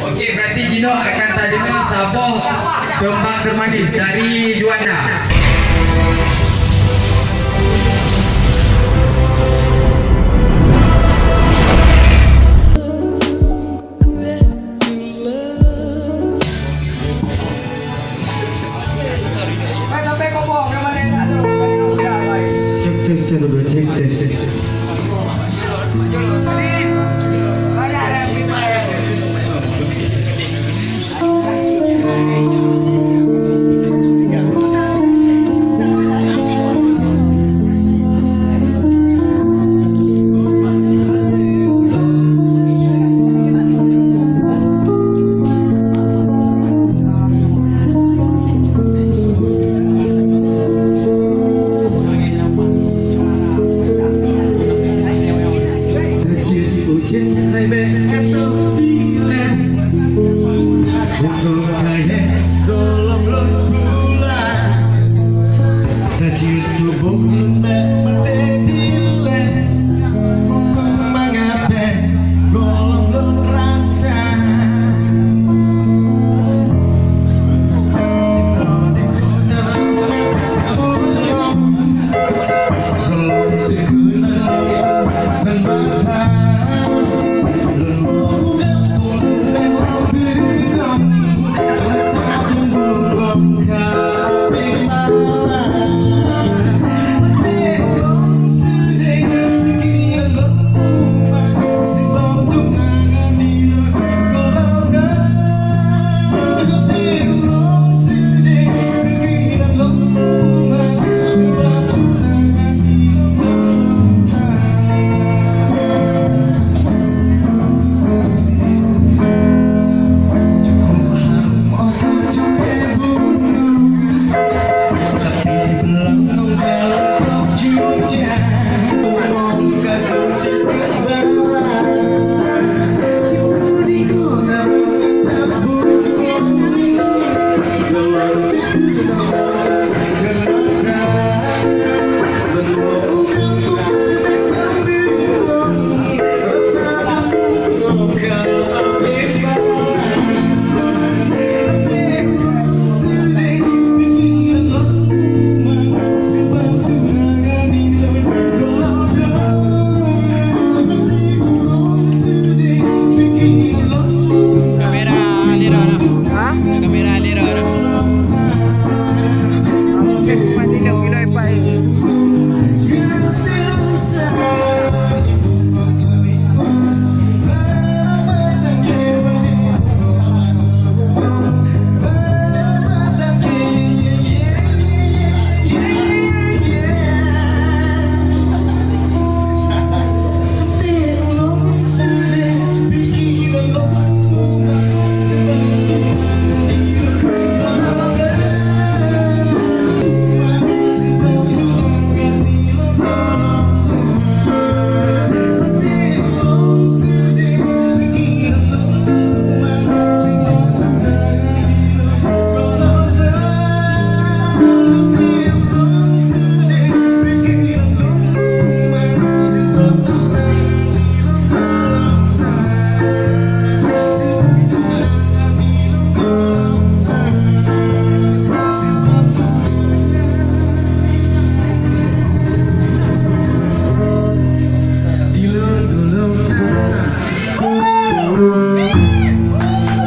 Okey, berarti Gino akan terima saboh kembang termanis dari Juanda. Cek tes dulu, cek tes.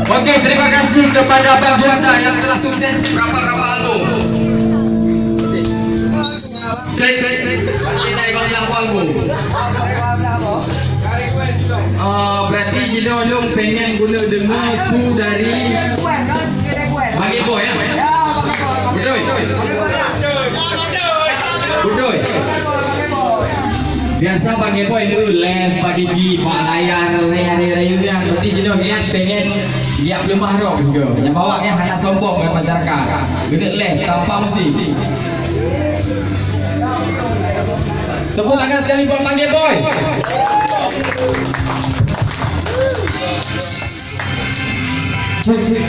Oke, terima kasih kepada Abang Juanda yang telah sukses berapa album. Pasti naik berapa album. Berarti Gino Long pengen guna dengar su dari Bagi Boy ya. Budoy. Budoy. Biasa Bagi Boy itu live pada TV pak layar raya-raya yang berarti Gino kan pengen dia belum mahrok juga. Yang bawa kan hanya sombong dengan masyarakat. Guna live tanpa musik. Tepuk tangan sekali buat Bagi Boy. Cek cek